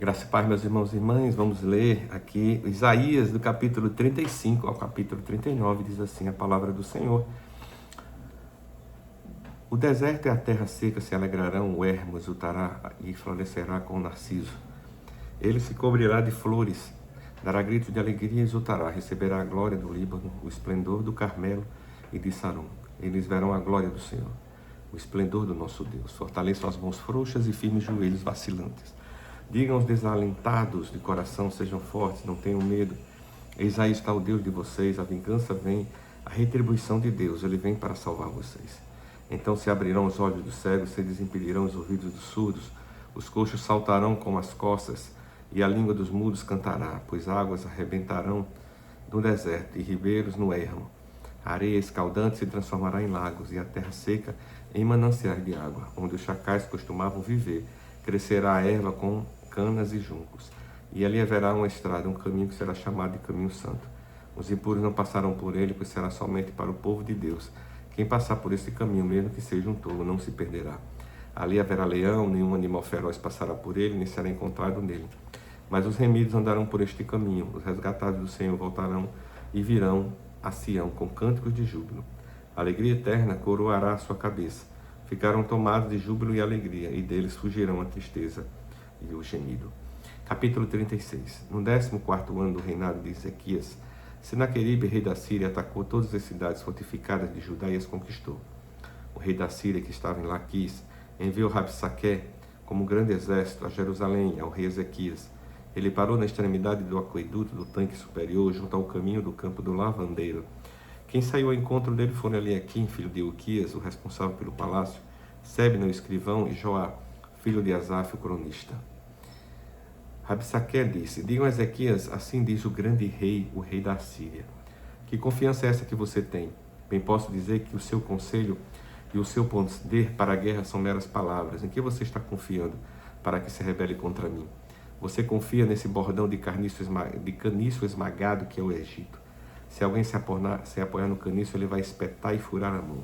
Graça e paz, meus irmãos e irmãs, vamos ler aqui Isaías, do capítulo 35 ao capítulo 39, diz assim a palavra do Senhor. O deserto e a terra seca se alegrarão, o ermo exultará e florescerá com o narciso. Ele se cobrirá de flores, dará gritos de alegria e exultará, receberá a glória do Líbano, o esplendor do Carmelo e de Saron. Eles verão a glória do Senhor, o esplendor do nosso Deus. Fortaleçam as mãos frouxas e firmes joelhos vacilantes. Digam aos desalentados de coração, sejam fortes, não tenham medo. Eis aí está o Deus de vocês, a vingança vem, a retribuição de Deus, Ele vem para salvar vocês. Então se abrirão os olhos dos cegos, se desimpelirão os ouvidos dos surdos, os coxos saltarão como as costas, e a língua dos mudos cantará, pois águas arrebentarão no deserto e ribeiros no ermo. A areia escaldante se transformará em lagos, e a terra seca em mananciais de água, onde os chacais costumavam viver. Crescerá a erva com canas e juncos, e ali haverá uma estrada, um caminho que será chamado de caminho santo. Os impuros não passarão por ele, pois será somente para o povo de Deus. Quem passar por esse caminho, mesmo que seja um tolo, não se perderá. Ali haverá leão, nenhum animal feroz passará por ele, nem será encontrado nele. Mas os remidos andarão por este caminho, os resgatados do Senhor voltarão e virão a Sião com cânticos de júbilo. A alegria eterna coroará a sua cabeça. Ficaram tomados de júbilo e alegria, e deles fugirão a tristeza e o gemido. Capítulo 36. No 14º ano do reinado de Ezequias, Senaqueribe, rei da Síria, atacou todas as cidades fortificadas de Judá e as conquistou. O rei da Síria, que estava em Laquis, enviou Rabsaqué como um grande exército a Jerusalém, ao rei Ezequias. Ele parou na extremidade do aqueduto do tanque superior, junto ao caminho do campo do lavandeiro. Quem saiu ao encontro dele foram Eliaquim, filho de Uquias, o responsável pelo palácio, Sebna, o escrivão, e Joá, filho de Asaf, o cronista. Rabsaqué disse: digam a Ezequias, assim diz o grande rei, o rei da Síria. Que confiança é essa que você tem? Bem posso dizer que o seu conselho e o seu poder para a guerra são meras palavras. Em que você está confiando para que se rebele contra mim? Você confia nesse bordão de caniço esmagado que é o Egito. Se alguém se apoiar no caniço, ele vai espetar e furar a mão.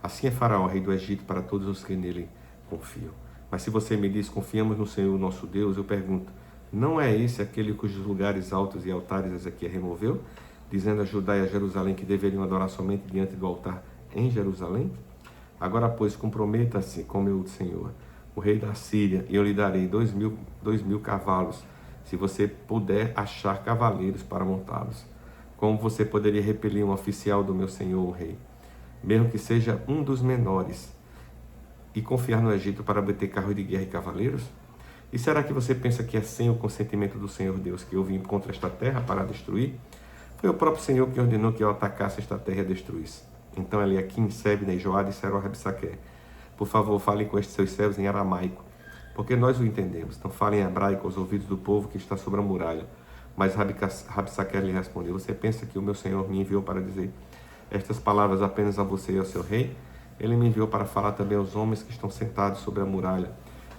Assim é Faraó, rei do Egito, para todos os que nele confiam. Mas se você me diz, confiamos no Senhor nosso Deus, eu pergunto, não é esse aquele cujos lugares altos e altares Ezequias removeu, dizendo a Judá e a Jerusalém que deveriam adorar somente diante do altar em Jerusalém? Agora, pois, comprometa-se com meu Senhor, o rei da Síria, e eu lhe darei 2.000 cavalos, se você puder achar cavaleiros para montá-los. Como você poderia repelir um oficial do meu senhor, o rei, mesmo que seja um dos menores, e confiar no Egito para obter carros de guerra e cavaleiros? E será que você pensa que é sem o consentimento do Senhor Deus que eu vim contra esta terra para a destruir? Foi o próprio Senhor que ordenou que eu atacasse esta terra e a destruísse. Então Eliaquim, Sebna e Joá disseram a Rabsaqué: por favor, falem com estes seus servos em aramaico, porque nós o entendemos. Então falem em hebraico aos ouvidos do povo que está sobre a muralha. Mas Rabsaqué lhe respondeu: você pensa que o meu Senhor me enviou para dizer estas palavras apenas a você e ao seu rei? Ele me enviou para falar também aos homens que estão sentados sobre a muralha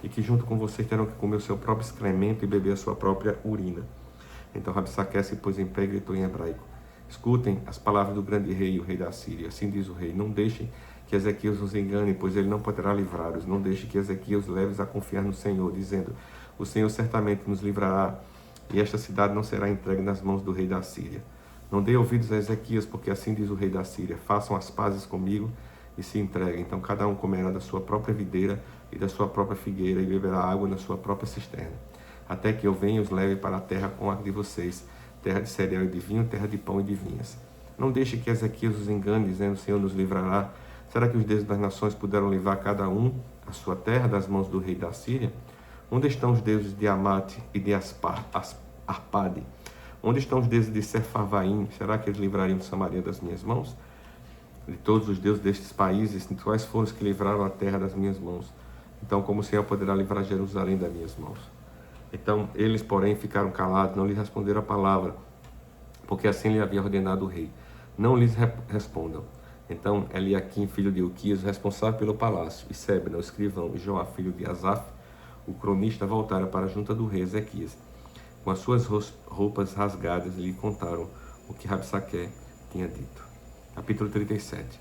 e que junto com vocês terão que comer o seu próprio excremento e beber a sua própria urina. Então Rabsaqué se pôs em pé e gritou em hebraico: escutem as palavras do grande rei, o rei da Síria. Assim diz o rei: não deixem que Ezequias os engane, pois ele não poderá livrá-los. Não deixe que Ezequias os leve a confiar no Senhor, dizendo: o Senhor certamente nos livrará, e esta cidade não será entregue nas mãos do rei da Síria. Não dê ouvidos a Ezequias, porque assim diz o rei da Síria: façam as pazes comigo e se entreguem. Então cada um comerá da sua própria videira e da sua própria figueira, e beberá água na sua própria cisterna, até que eu venha e os leve para a terra com a de vocês, terra de cereal e de vinho, terra de pão e de vinhas. Não deixe que Ezequias os engane, dizendo: o Senhor nos livrará. Será que os deuses das nações puderam livrar cada um a sua terra das mãos do rei da Síria? Onde estão os deuses de Amate e de Arpade? Onde estão os deuses de Sefarvaim? Será que eles livrariam Samaria das minhas mãos? De todos os deuses destes países, quais foram os que livraram a terra das minhas mãos? Então, como o Senhor poderá livrar Jerusalém das minhas mãos? Então, eles, porém, ficaram calados, não lhe responderam a palavra, porque assim lhe havia ordenado o rei. Não lhes respondam. Então, Eliaquim, filho de Uquias, responsável pelo palácio, e Sebna, o escrivão, e Joá, filho de Asaf, o cronista, voltaram para a junta do rei Ezequias. Com as suas roupas rasgadas, lhe contaram o que Rabsaqué tinha dito. Capítulo 37.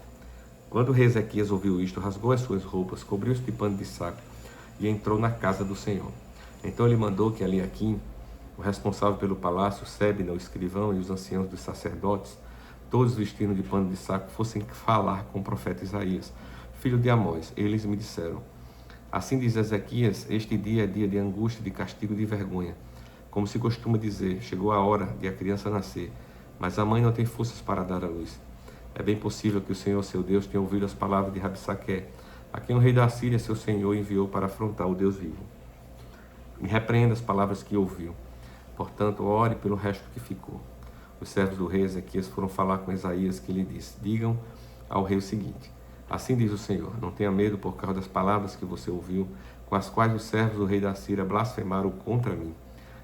Quando o rei Ezequias ouviu isto, rasgou as suas roupas, cobriu-se de pano de saco e entrou na casa do Senhor. Então ele mandou que Eliaquim, o responsável pelo palácio, Sebna, o escrivão, e os anciãos dos sacerdotes, todos vestindo de pano de saco, fossem falar com o profeta Isaías, filho de Amós. Eles me disseram: assim diz Ezequias, este dia é dia de angústia, de castigo e de vergonha. Como se costuma dizer, chegou a hora de a criança nascer, mas a mãe não tem forças para dar à luz. É bem possível que o Senhor, seu Deus, tenha ouvido as palavras de Rabsaque, a quem o rei da Síria, seu senhor, enviou para afrontar o Deus vivo. Me repreenda as palavras que ouviu. Portanto, ore pelo resto que ficou. Os servos do rei Ezequias foram falar com Isaías, que lhe disse: digam ao rei o seguinte: assim diz o Senhor, não tenha medo por causa das palavras que você ouviu, com as quais os servos do rei da Síria blasfemaram contra mim.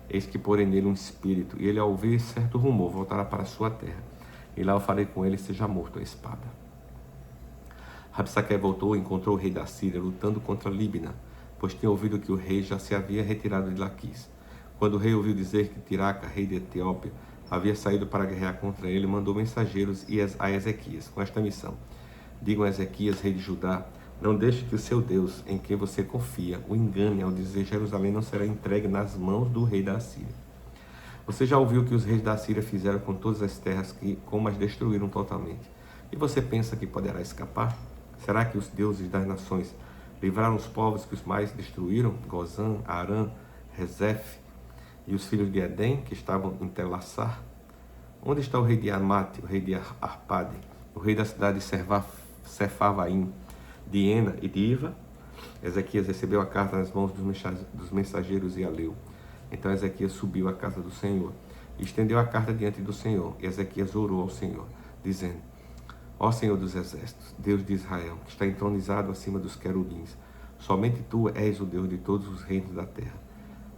Eis que porei nele um espírito, e ele, ao ouvir certo rumor, voltará para a sua terra. E lá eu farei com ele, seja morto a espada. Rabsaque voltou e encontrou o rei da Síria lutando contra Líbina, pois tinha ouvido que o rei já se havia retirado de Laquis. Quando o rei ouviu dizer que Tiraca, rei de Etiópia, havia saído para guerrear contra ele, mandou mensageiros a Ezequias com esta missão: digam a Ezequias, rei de Judá, não deixe que o seu Deus, em quem você confia, o engane ao dizer: Jerusalém não será entregue nas mãos do rei da Síria. Você já ouviu o que os reis da Síria fizeram com todas as terras, como as destruíram totalmente. E você pensa que poderá escapar? Será que os deuses das nações livraram os povos que os mais destruíram? Gozã, Arã, Rezef e os filhos de Edém, que estavam em Telassar? Onde está o rei de Amate, o rei de Arpade, o rei da cidade de Sefavaim, de Ena e de Iva? Ezequias recebeu a carta nas mãos dos mensageiros e a leu. Então Ezequias subiu à casa do Senhor e estendeu a carta diante do Senhor. E Ezequias orou ao Senhor, dizendo: ó Senhor dos exércitos, Deus de Israel, que está entronizado acima dos querubins, somente Tu és o Deus de todos os reinos da terra.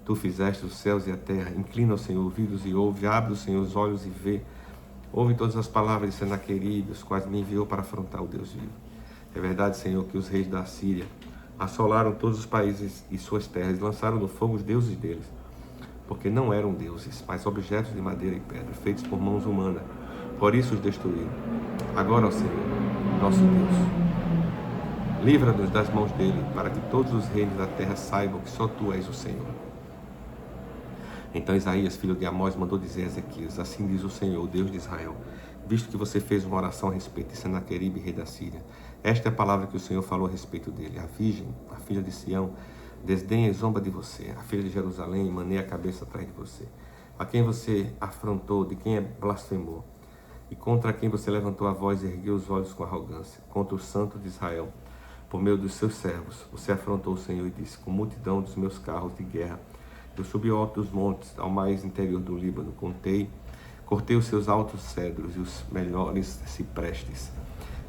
Tu fizeste os céus e a terra. Inclina ao Senhor ouvidos e ouve, abre o Senhor os olhos e vê. Ouve todas as palavras de Senaqueribe, os quais me enviou para afrontar o Deus vivo. É verdade, Senhor, que os reis da Síria assolaram todos os países e suas terras, e lançaram no fogo os deuses deles, porque não eram deuses, mas objetos de madeira e pedra, feitos por mãos humanas. Por isso os destruíram. Agora, ó Senhor, nosso Deus, livra-nos das mãos dele, para que todos os reinos da terra saibam que só Tu és o Senhor. Então Isaías, filho de Amós, mandou dizer a Ezequias: assim diz o Senhor, o Deus de Israel, visto que você fez uma oração a respeito de Senaqueribe, rei da Síria, esta é a palavra que o Senhor falou a respeito dele: a virgem, a filha de Sião, desdenha e zomba de você, a filha de Jerusalém maneia a cabeça atrás de você, a quem você afrontou, de quem blasfemou, e contra quem você levantou a voz e ergueu os olhos com arrogância, contra o santo de Israel, por meio dos seus servos. Você afrontou o Senhor e disse: com multidão dos meus carros de guerra, eu subi ao alto dos montes, ao mais interior do Líbano, cortei os seus altos cedros e os melhores ciprestes.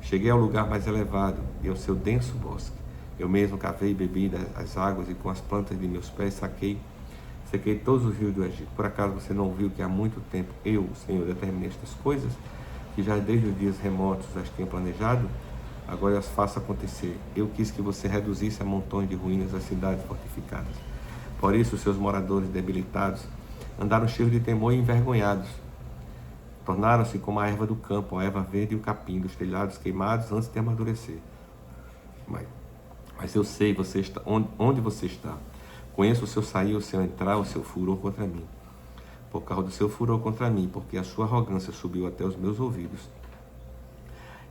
Cheguei ao lugar mais elevado e ao seu denso bosque. Eu mesmo cavei e bebi as águas, e com as plantas de meus pés sequei todos os rios do Egito. Por acaso você não viu que há muito tempo eu, o Senhor, determinei estas coisas, que já desde os dias remotos as tenho planejado? Agora eu as faço acontecer. Eu quis que você reduzisse a montões de ruínas as cidades fortificadas. Por isso os seus moradores debilitados andaram cheios de temor e envergonhados. Tornaram-se como a erva do campo, a erva verde e o capim dos telhados queimados antes de amadurecer. Mas eu sei onde você está. Conheço o seu sair, o seu entrar, o seu furor contra mim. Por causa do seu furor contra mim, porque a sua arrogância subiu até os meus ouvidos.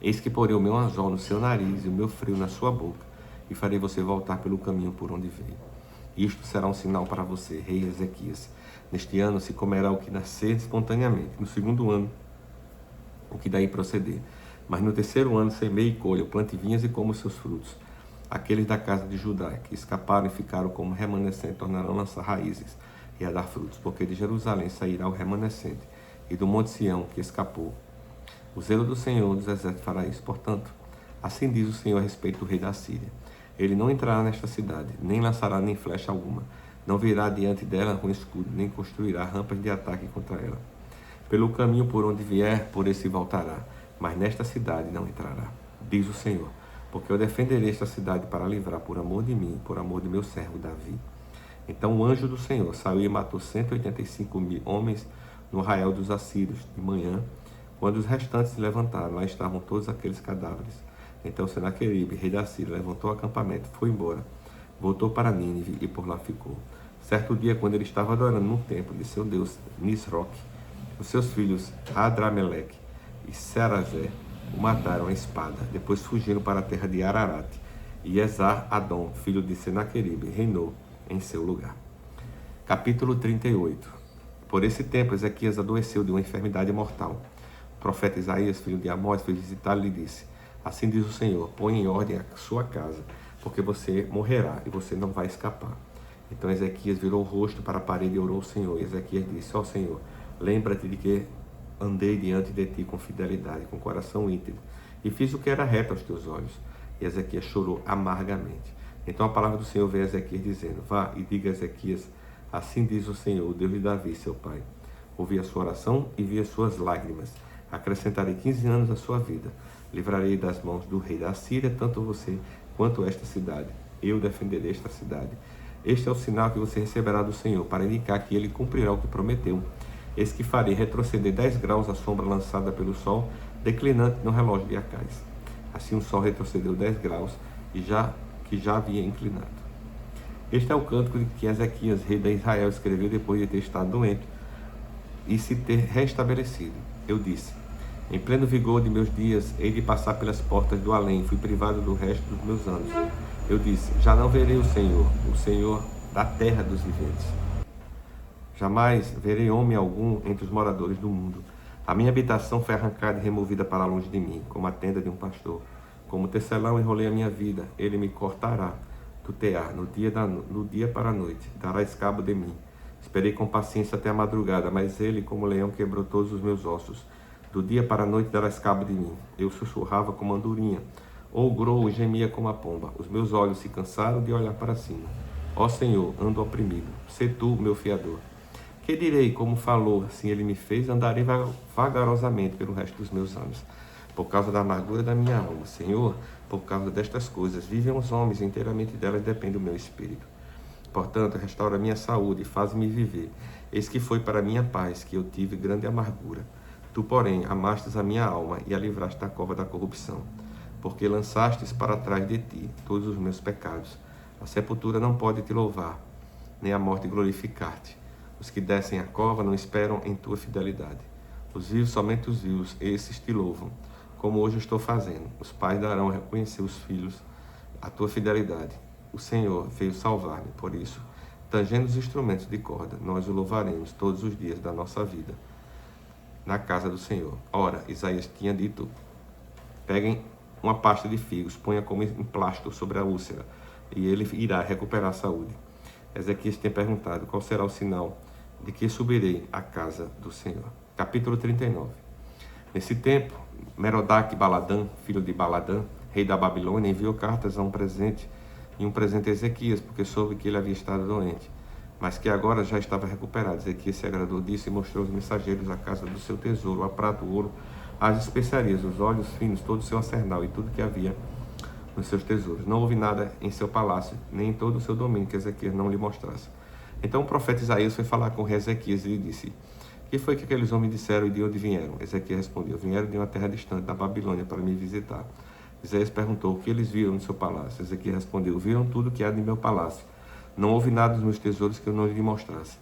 Eis que porei o meu anzol no seu nariz e o meu freio na sua boca, e farei você voltar pelo caminho por onde veio. Isto será um sinal para você, rei Ezequias. Neste ano se comerá o que nascer espontaneamente. No segundo ano, o que daí proceder. Mas no terceiro ano semeie e colha, plante vinhas e coma os seus frutos. Aqueles da casa de Judá, que escaparam e ficaram como remanescente, tornarão a lançar raízes e a dar frutos, porque de Jerusalém sairá o remanescente, e do monte Sião, que escapou. O zelo do Senhor dos exércitos fará isso. Portanto, assim diz o Senhor a respeito do rei da Síria: ele não entrará nesta cidade, nem lançará nem flecha alguma, não virá diante dela com escudo, nem construirá rampas de ataque contra ela. Pelo caminho por onde vier, por esse voltará, mas nesta cidade não entrará, diz o Senhor, porque eu defenderei esta cidade para livrar por amor de mim, por amor de meu servo Davi. Então o anjo do Senhor saiu e matou 185.000 homens no arraial dos assírios. De manhã, quando os restantes se levantaram, lá estavam todos aqueles cadáveres. Então Senaqueribe, rei da Síria, levantou o acampamento, foi embora, voltou para Nínive e por lá ficou. Certo dia, quando ele estava adorando no templo de seu deus Nisroch, os seus filhos Adrameleque e Sarazé o mataram à espada. Depois fugiram para a terra de Ararat. E Esar-Adom, filho de Senaqueribe, reinou em seu lugar. Capítulo 38. Por esse tempo, Ezequias adoeceu de uma enfermidade mortal. O profeta Isaías, filho de Amós, foi visitá-lo e lhe disse: Assim diz o Senhor, põe em ordem a sua casa, porque você morrerá e você não vai escapar. Então Ezequias virou o rosto para a parede e orou ao Senhor. E Ezequias disse: Ó Senhor, lembra-te de que andei diante de ti com fidelidade, com coração íntegro, e fiz o que era reto aos teus olhos. E Ezequias chorou amargamente. Então a palavra do Senhor veio a Ezequias dizendo: Vá e diga a Ezequias: Assim diz o Senhor, o Deus de Davi, seu pai. Ouvi a sua oração e vi as suas lágrimas. Acrescentarei 15 anos à sua vida. Livrarei das mãos do rei da Síria, tanto você quanto esta cidade. Eu defenderei esta cidade. Este é o sinal que você receberá do Senhor, para indicar que ele cumprirá o que prometeu. Eis que farei retroceder 10 graus a sombra lançada pelo sol, declinante no relógio de Acais. Assim o sol retrocedeu 10 graus, que já havia inclinado. Este é o cântico que Ezequias, rei de Israel, escreveu depois de ter estado doente e se ter restabelecido. Eu disse: Em pleno vigor de meus dias, hei de passar pelas portas do além, fui privado do resto dos meus anos. Eu disse: Já não verei o Senhor da terra dos viventes. Jamais verei homem algum entre os moradores do mundo. A minha habitação foi arrancada e removida para longe de mim, como a tenda de um pastor. Como tecelão enrolei a minha vida, ele me cortará do tear, no dia para a noite, darás cabo de mim. Esperei com paciência até a madrugada, mas ele, como leão, quebrou todos os meus ossos. Do dia para a noite darás cabo de mim. Eu sussurrava como andorinha, ou grou e gemia como a pomba. Os meus olhos se cansaram de olhar para cima. Ó Senhor, ando oprimido. Sê tu, meu fiador. Que direi, como falou, assim ele me fez, andarei vagarosamente pelo resto dos meus anos. Por causa da amargura da minha alma, Senhor, por causa destas coisas, vivem os homens, inteiramente delas depende o meu espírito. Portanto, restaura a minha saúde e faz-me viver. Eis que foi para a minha paz que eu tive grande amargura. Tu, porém, amastes a minha alma e a livraste da cova da corrupção, porque lançastes para trás de ti todos os meus pecados. A sepultura não pode te louvar, nem a morte glorificar-te. Os que descem a cova não esperam em tua fidelidade. Os vivos, somente os vivos, esses te louvam, como hoje estou fazendo. Os pais darão a reconhecer os filhos a tua fidelidade. O Senhor veio salvar-me, por isso, tangendo os instrumentos de corda, nós o louvaremos todos os dias da nossa vida na casa do Senhor. Ora, Isaías tinha dito: peguem uma pasta de figos, ponha como emplasto sobre a úlcera, e ele irá recuperar a saúde. Ezequias tem perguntado: qual será o sinal de que subirei à casa do Senhor? Capítulo 39. Nesse tempo, Merodach-Baladã, filho de Baladã, rei da Babilônia, enviou cartas a um presente a Ezequias, porque soube que ele havia estado doente, mas que agora já estava recuperado. Ezequias se agradou disso e mostrou aos mensageiros a casa do seu tesouro, a prata, o ouro, as especiarias, os óleos finos, todo o seu arsenal e tudo que havia nos seus tesouros. Não houve nada em seu palácio, nem em todo o seu domínio que Ezequias não lhe mostrasse. Então o profeta Isaías foi falar com Ezequias e lhe disse: que foi que aqueles homens disseram e de onde vieram? Ezequias respondeu: vieram de uma terra distante, da Babilônia, para me visitar. Isaías perguntou: o que eles viram no seu palácio? Ezequias respondeu: viram tudo que há no meu palácio. Não houve nada nos meus tesouros que eu não lhe mostrasse.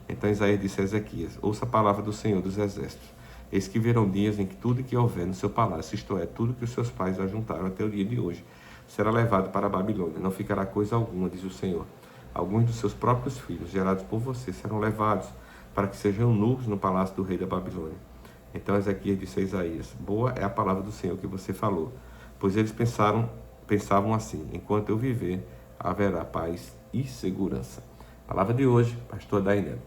Então Isaías disse a Ezequias: ouça a palavra do Senhor dos Exércitos. Eis que virão dias em que tudo que houver no seu palácio, isto é, tudo que os seus pais ajuntaram até o dia de hoje, será levado para a Babilônia. Não ficará coisa alguma, diz o Senhor. Alguns dos seus próprios filhos, gerados por você, serão levados para que sejam eunucos no palácio do rei da Babilônia. Então Ezequias disse a Isaías: boa é a palavra do Senhor que você falou, pois eles pensavam assim: enquanto eu viver, haverá paz e segurança. Palavra de hoje, pastor Dainel.